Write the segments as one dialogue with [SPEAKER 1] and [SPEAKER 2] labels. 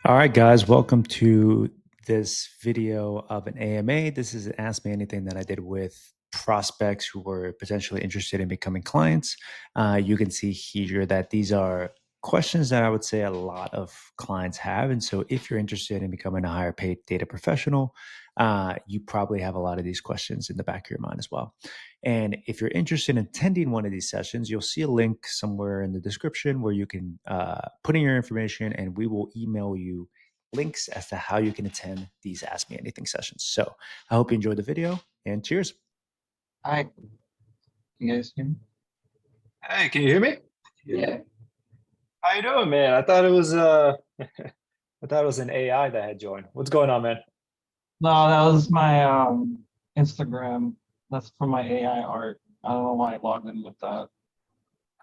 [SPEAKER 1] All right, guys, welcome to this video of an AMA. This is an Ask Me Anything that I did with prospects who were potentially interested in becoming clients. You can see here that these are questions that I would say a lot of clients have. And so, if you're interested in becoming a higher paid data professional, you probably have a lot of these questions in the back of your mind as well. And if you're interested in attending one of these sessions, you'll see a link somewhere in the description where you can put in your information and we will email you links as to how you can attend these Ask Me Anything sessions. So I hope you enjoyed the video and cheers.
[SPEAKER 2] Hi, you guys hear me?
[SPEAKER 3] Hey, can you hear me?
[SPEAKER 2] Yeah.
[SPEAKER 3] How you doing, man? I thought it was I thought it was an AI that had joined. What's going on, man?
[SPEAKER 2] No, that was my Instagram. That's for my AI art. I don't know why I logged in with that.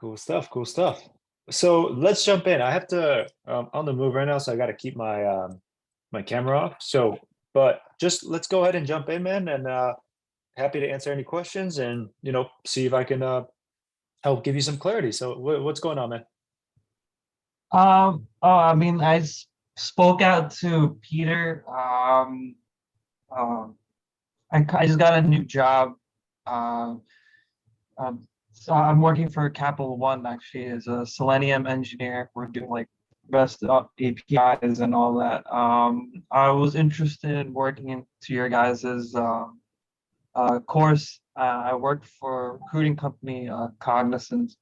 [SPEAKER 3] Cool stuff, cool stuff. So let's jump in. I have to on the move right now, so I got to keep my my camera off. So, but just let's go ahead and jump in, man, and happy to answer any questions and see if I can help give you some clarity. So, what's going on, man?
[SPEAKER 2] Oh, I mean, spoke out to Peter. Um, I just got a new job. Uh, so I'm working for Capital One actually as a Selenium engineer. We're doing like REST APIs and all that. I was interested in working into your guys's course. I worked for a recruiting company, Cognizant,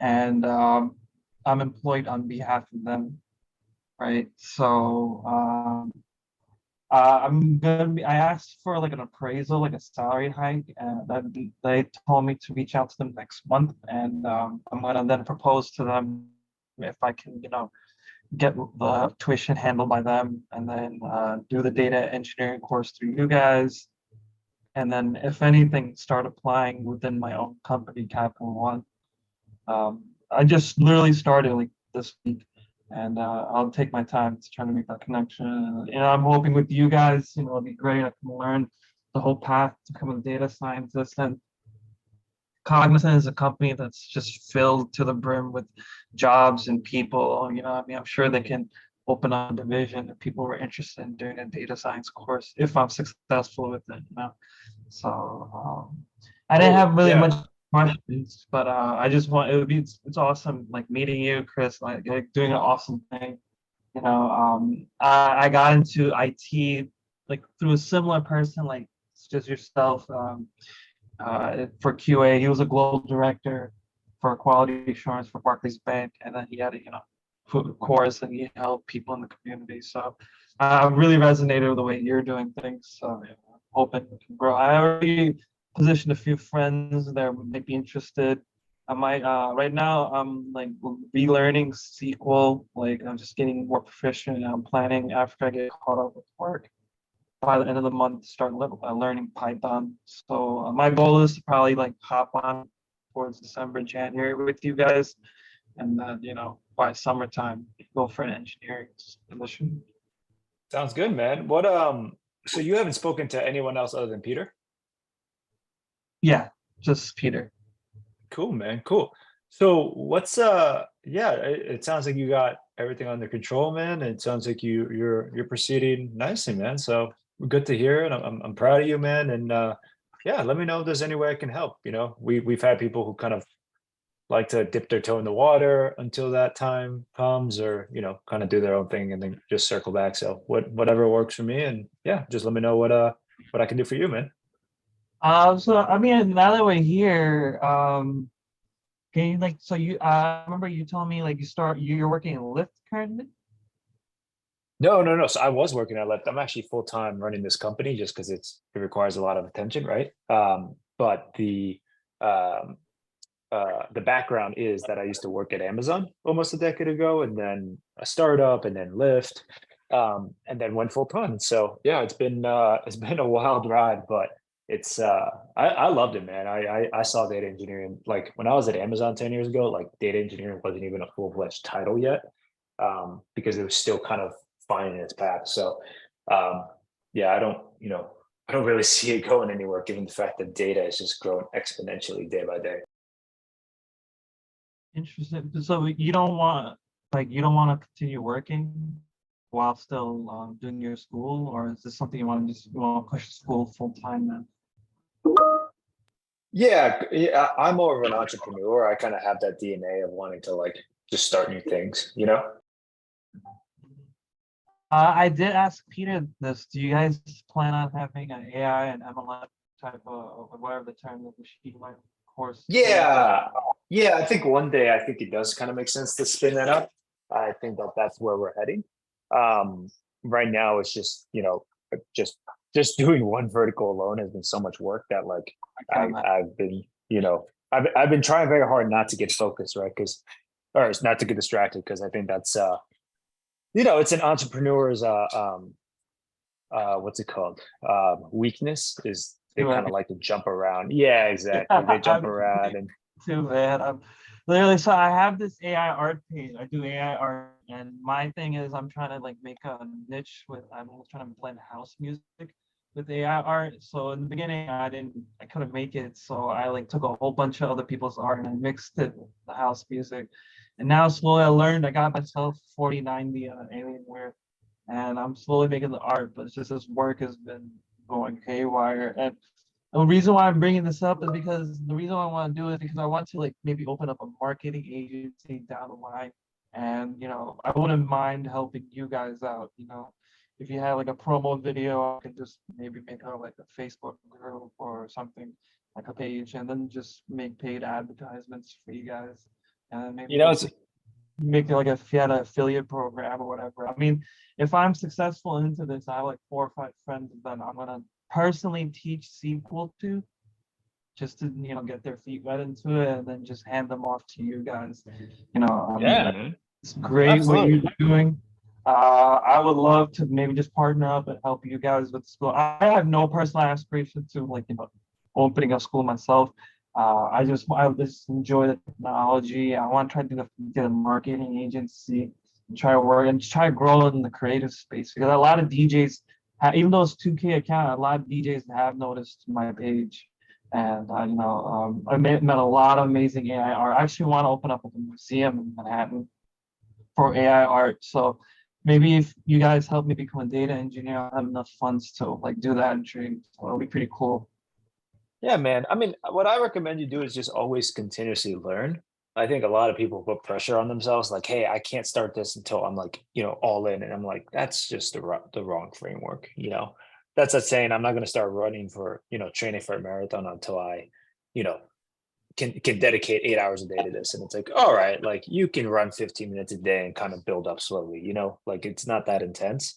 [SPEAKER 2] and I'm employed on behalf of them, right? So I'm gonna be. I asked for like an appraisal, like a salary hike, and then they told me to reach out to them next month, and I'm gonna then propose to them if I can, get the tuition handled by them, and then do the data engineering course through you guys, and then if anything, start applying within my own company, Capital One. I just literally started like this week, and I'll take my time to try to make that connection. And, I'm hoping with you guys, it'll be great. I can learn the whole path to become a data scientist. And Cognizant is a company that's just filled to the brim with jobs and people. I mean, I'm sure they can open up a division if people were interested in doing a data science course if I'm successful with it. So I didn't
[SPEAKER 3] Cool.
[SPEAKER 2] have really
[SPEAKER 3] Yeah.
[SPEAKER 2] much questions, but I just want it's awesome like meeting you, Chris, like doing an awesome thing. I got into IT like through a similar person, like it's just yourself. For QA, he was a global director for quality assurance for Barclays Bank, and then he had a course and he helped people in the community. So really resonated with the way you're doing things. So yeah, hoping we can grow. I already positioned a few friends that might be interested. I might right now I'm like relearning SQL. Like I'm just getting more proficient. And I'm planning after I get caught up with work by the end of the month start learning Python. So my goal is to probably like hop on towards December, January with you guys, and then by summertime go for an engineering position.
[SPEAKER 3] Sounds good, man. So you haven't spoken to anyone else other than Peter?
[SPEAKER 2] Yeah, just Peter.
[SPEAKER 3] Cool, man. Cool. So yeah, it sounds like you got everything under control, man. It sounds like you're proceeding nicely, man. So good to hear it. I'm proud of you, man. And yeah, let me know if there's any way I can help. We've had people who kind of like to dip their toe in the water until that time comes, or kind of do their own thing and then just circle back. So whatever works for me, and yeah, just let me know what I can do for you, man.
[SPEAKER 2] So I mean, now that we're here, can you like so you I remember you told me like you're working in Lyft currently?
[SPEAKER 3] No, no, no. So I was working at Lyft. I'm actually full time running this company just because it requires a lot of attention, right? But um, the background is that I used to work at Amazon almost a decade ago, and then a startup, and then Lyft, and then went full time. So yeah, it's been a wild ride, but I loved it, man. I saw data engineering like when I was at Amazon 10 years ago. Like data engineering wasn't even a full fledged title yet, because it was still kind of finding its path. So yeah, I don't really see it going anywhere given the fact that data is just growing exponentially day by day.
[SPEAKER 2] Interesting. So you don't want to continue working? while still doing your school, or is this something you want to push school full time now?
[SPEAKER 3] Yeah, yeah, I'm more of an entrepreneur. I kind of have that DNA of wanting to like just start new things, you know?
[SPEAKER 2] I did ask Peter this. Do you guys plan on having an AI and MLM type of whatever the term is, machine learning course soon?
[SPEAKER 3] Yeah. Yeah, I think one day I think it does kind of make sense to spin that up. I think that that's where we're heading. Um, right now it's just, just just doing one vertical alone has been so much work that like
[SPEAKER 2] I can imagine.
[SPEAKER 3] I've been, I've been trying very hard not to get focused, right? Because or it's not to get distracted because I think that's it's an entrepreneur's what's it called? Weakness is they kind of like to jump around. Yeah, exactly. They jump
[SPEAKER 2] I'm
[SPEAKER 3] around and
[SPEAKER 2] too bad. I'm literally so I have this AI art page. I do AI art, and my thing is I'm trying to like make a niche with. I'm trying to blend house music with AI art. So in the beginning, I couldn't make it. So I like took a whole bunch of other people's art and I mixed it with the house music. And now slowly I learned. I got myself 4090 Alienware, and I'm slowly making the art. But it's just this work has been going haywire, and the reason why I'm bringing this up is because the reason why I want to do it is because I want to like maybe open up a marketing agency down the line. And I wouldn't mind helping you guys out. If you had like a promo video, I can just maybe make a like a Facebook group or something like a page, and then just make paid advertisements for you guys. And then maybe
[SPEAKER 3] it's
[SPEAKER 2] make it like a if you had an affiliate program or whatever. I mean, if I'm successful into this, I have like 4 or 5 friends that I'm gonna personally teach sequel to, just to get their feet wet into it, and then just hand them off to you guys. I mean,
[SPEAKER 3] yeah, man.
[SPEAKER 2] it's great what you're
[SPEAKER 3] Absolutely.
[SPEAKER 2] doing. I would love to maybe just partner up and help you guys with school. I have no personal aspiration to like opening a school myself. I just enjoy the technology. I want to try to get a marketing agency and try to work and try to grow in the creative space, because a lot of DJs, even though it's 2K account, a lot of DJs have noticed my page. And I met a lot of amazing AI art. I actually want to open up a museum in Manhattan for AI art. So maybe if you guys help me become a data engineer, I'll have enough funds to like do that and trade. So it'll be pretty cool.
[SPEAKER 3] Yeah, man. I mean, what I recommend you do is just always continuously learn. I think a lot of people put pressure on themselves, like, "Hey, I can't start this until I'm like, all in." And I'm like, that's just the wrong framework. That's like saying I'm not going to start running for, training for a marathon until I, you know, can dedicate 8 hours a day to this. And it's like, all right, like you can run 15 minutes a day and kind of build up slowly. Like it's not that intense.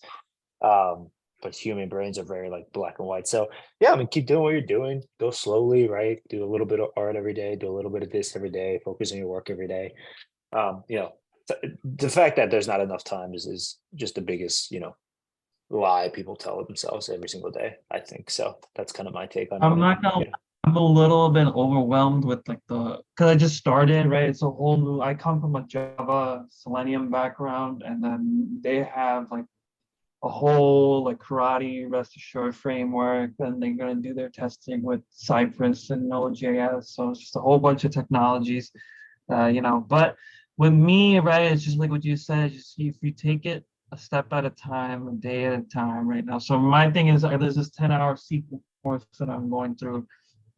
[SPEAKER 3] Um, but human brains are very like black and white. So yeah, I mean, keep doing what you're doing. Go slowly, right? Do a little bit of art every day. Do a little bit of this every day. Focus on your work every day. Um, you know, the fact that there's not enough time is just the biggest, lie people tell themselves every single day. I think so. That's kind of my take on it.
[SPEAKER 2] I'm
[SPEAKER 3] And
[SPEAKER 2] not gonna. I'm a little bit overwhelmed with like because I just started, right? It's a whole new. I come from a Java Selenium background, and then they have like a whole like karate rest assured framework, and they're gonna do their testing with Cypress and Node.js. So it's just a whole bunch of technologies, But with me, right, it's just like what you said. Just if you take it a step at a time, a day at a time, right now. So my thing is, there's this 10-hour SQL course that I'm going through,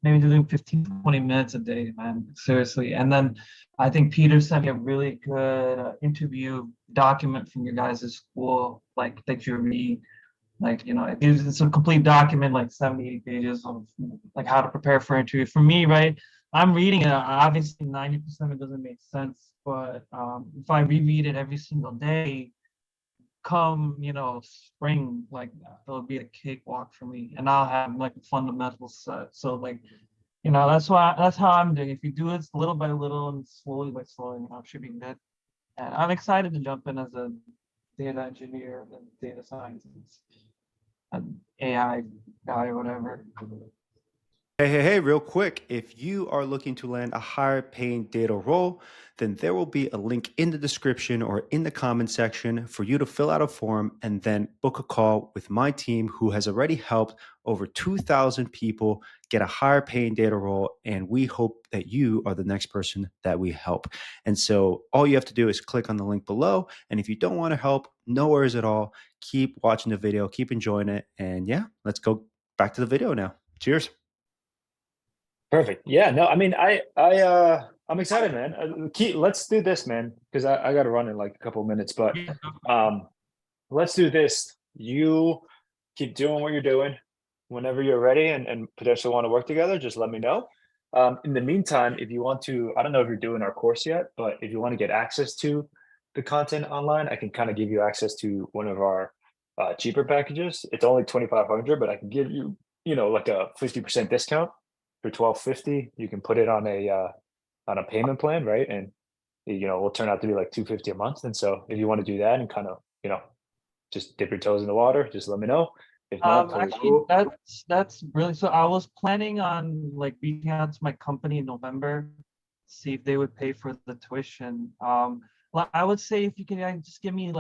[SPEAKER 2] maybe doing 15 to 20 minutes a day, man, seriously. And then I think Peter sent me a really good interview document from your guys' school, like that you read. Like, it's a complete document, like 70, 80 pages of like how to prepare for interview. For me, right, I'm reading it. Obviously, 90% of it doesn't make sense, but if I reread it every single day, come spring, like it'll be a cakewalk for me, and I'll have like a fundamental set. So like that's how I'm doing. If you do it little by little and slowly by slowly, it should be good. And I'm excited to jump in as a data engineer and data scientist, an AI guy or whatever.
[SPEAKER 1] Hey, real quick. If you are looking to land a higher paying data role, then there will be a link in the description or in the comment section for you to fill out a form and then book a call with my team who has already helped over 2,000 people get a higher paying data role. And we hope that you are the next person that we help. And so all you have to do is click on the link below. And if you don't want to help, no worries at all. Keep watching the video, keep enjoying it. And yeah, let's go back to the video now. Cheers.
[SPEAKER 3] Perfect. Yeah, no, I mean, I'm excited, man. Let's do this, man, because I got to run in like a couple of minutes, but
[SPEAKER 2] Yeah.
[SPEAKER 3] um, let's do this. You keep doing what you're doing. Whenever you're ready and potentially want to work together, just let me know. In the meantime, if you want to, I don't know if you're doing our course yet, but if you want to get access to the content online, I can kind of give you access to one of our cheaper packages. It's only 2,500, but I can give you, like a 50% discount for 1,250. You can put it on a payment plan, right? And will turn out to be like 250 a month. And so if you want to do that and kind of, just dip your toes in the water, just let me know. If not, totally
[SPEAKER 2] Actually,
[SPEAKER 3] cool.
[SPEAKER 2] that's really, so I was planning on like reaching out to my company in November, see if they would pay for the tuition. I would say if you can just give me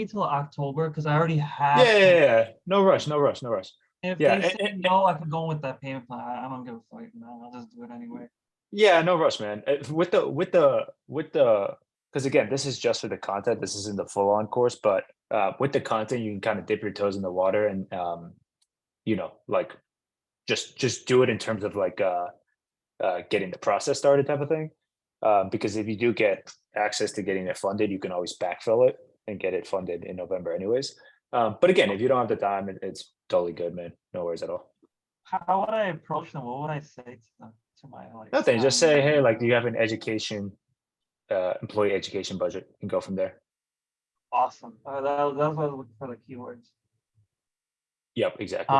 [SPEAKER 2] till October because I already have some.
[SPEAKER 3] Yeah. No rush, no rush, no rush.
[SPEAKER 2] If
[SPEAKER 3] Yeah,
[SPEAKER 2] they say no, I can go with that payment plan. I don't give a fuck. No, I'll just do it anyway.
[SPEAKER 3] yeah, no rush, man. With the because again, this is just for the content. This isn't the full on course, but with the content, you can kind of dip your toes in the water and like just do it in terms of like getting the process started type of thing. Because if you do get access to getting it funded, you can always backfill it and get it funded in November, anyways. But again, if you don't have the time, it's totally good, man. No worries at all.
[SPEAKER 2] How would I approach them? What would I say to them? To my like
[SPEAKER 3] Nothing. Just say, hey, like, do you have an employee education budget, and go from there.
[SPEAKER 2] awesome. That's what I was looking for, the keywords.
[SPEAKER 3] Yep, exactly.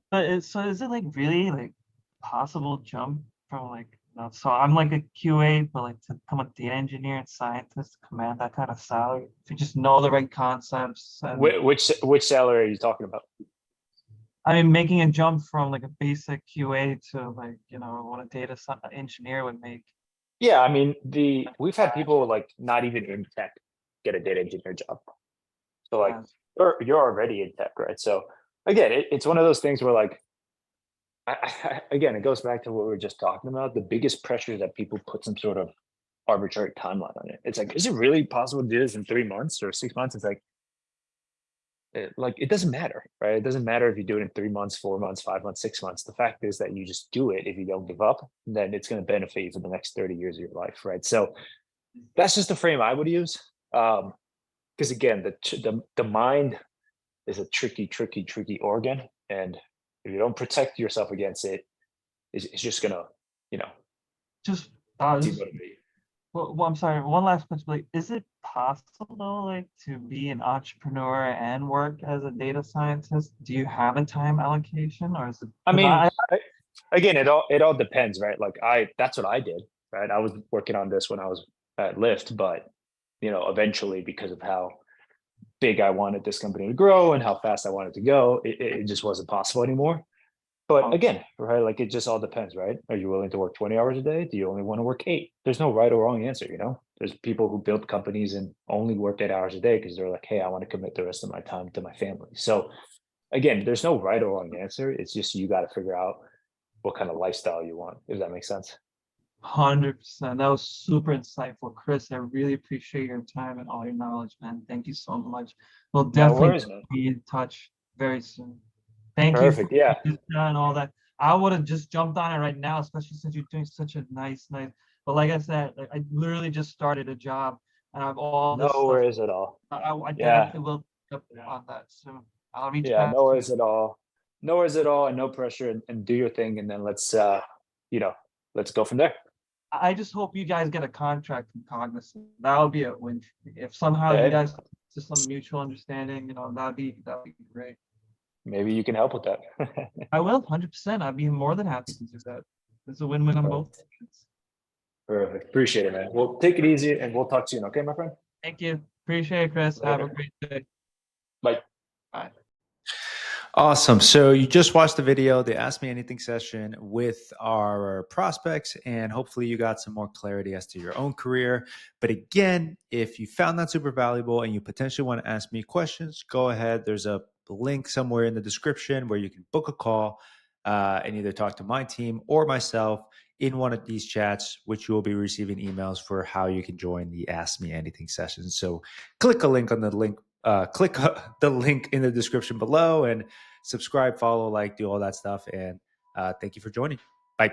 [SPEAKER 2] But so is it like really like possible jump from like so I'm like a QA, but like to become a data engineer and scientist, command that kind of salary if you just know the right concepts and
[SPEAKER 3] Which salary are you talking about?
[SPEAKER 2] I mean making a jump from like a basic QA to like what a engineer would make.
[SPEAKER 3] Yeah, I mean, we've had people like not even in tech get a data engineer job. So like you're already in tech, right? So again, it's one of those things where like again, it goes back to what we were just talking about. The biggest pressure is that people put some sort of arbitrary timeline on it. It's like, is it really possible to do this in 3 months or 6 months? It's like it doesn't matter, right? It doesn't matter if you do it in 3 months, 4 months, 5 months, 6 months. The fact is that you just do it. If you don't give up, then it's going to benefit you for the next 30 years of your life, right? So that's just the frame I would use. Because again, the mind is a tricky organ, and if you don't protect yourself against it, it's just gonna,
[SPEAKER 2] Just
[SPEAKER 3] demotivate.
[SPEAKER 2] well, I'm sorry. One last question. Like, is it possible though, like, to be an entrepreneur and work as a data scientist? Do you have a time allocation, or is it?
[SPEAKER 3] I
[SPEAKER 2] 'Cause
[SPEAKER 3] mean, again, it all depends, right? Like that's what I did, right? I was working on this when I was at Lyft, but eventually, because of how big I wanted this company to grow and how fast I wanted to go, it just wasn't possible anymore. But again, right, like it just all depends, right? Are you willing to work 20 hours a day? Do you only want to work 8? There's no right or wrong answer, There's people who build companies and only work 8 hours a day because they're like, hey, I want to commit the rest of my time to my family. So again, there's no right or wrong answer. It's just you got to figure out what kind of lifestyle you want, if that makes sense.
[SPEAKER 2] 100%. That was super insightful, Chris. I really appreciate your time and all your knowledge, man. Thank you so much. We'll
[SPEAKER 3] No
[SPEAKER 2] definitely
[SPEAKER 3] worries, man.
[SPEAKER 2] be in touch very soon. Thank you for
[SPEAKER 3] Perfect. Yeah.
[SPEAKER 2] and all that. I would have just jumped on it right now, especially since you're doing such a nice. But like I said, like, I literally just started a job and I have all
[SPEAKER 3] No
[SPEAKER 2] this stuff.
[SPEAKER 3] worries at all.
[SPEAKER 2] I
[SPEAKER 3] Yeah.
[SPEAKER 2] definitely will pick up on that soon. I'll reach
[SPEAKER 3] Yeah.
[SPEAKER 2] back
[SPEAKER 3] No
[SPEAKER 2] to you.
[SPEAKER 3] worries at all. No worries at all, and no pressure, and do your thing, and then you know, let's go from there.
[SPEAKER 2] I just hope you guys get a contract from Cognizant. That would be a win. If somehow you
[SPEAKER 3] Hey,
[SPEAKER 2] guys just some mutual understanding, that'd be great.
[SPEAKER 3] maybe you can help with that.
[SPEAKER 2] I will, 100%. I'd be more than happy to do that. It's a win-win on both ends.
[SPEAKER 3] Perfect. Appreciate it, man. Well, take it easy, and we'll talk soon. Okay, my friend.
[SPEAKER 2] Thank you. Appreciate it, Chris. Have a
[SPEAKER 3] Later.
[SPEAKER 2] great day.
[SPEAKER 3] Bye.
[SPEAKER 2] Bye.
[SPEAKER 1] Awesome. So you just watched the video, the Ask Me Anything session with our prospects, and hopefully you got some more clarity as to your own career. But again, if you found that super valuable and you potentially want to ask me questions, go ahead. There's a link somewhere in the description where you can book a call and either talk to my team or myself in one of these chats, which you will be receiving emails for how you can join the Ask Me Anything session. So click a link on the link. Click the link in the description below and subscribe, follow, like, do all that stuff. And thank you for joining. Bye.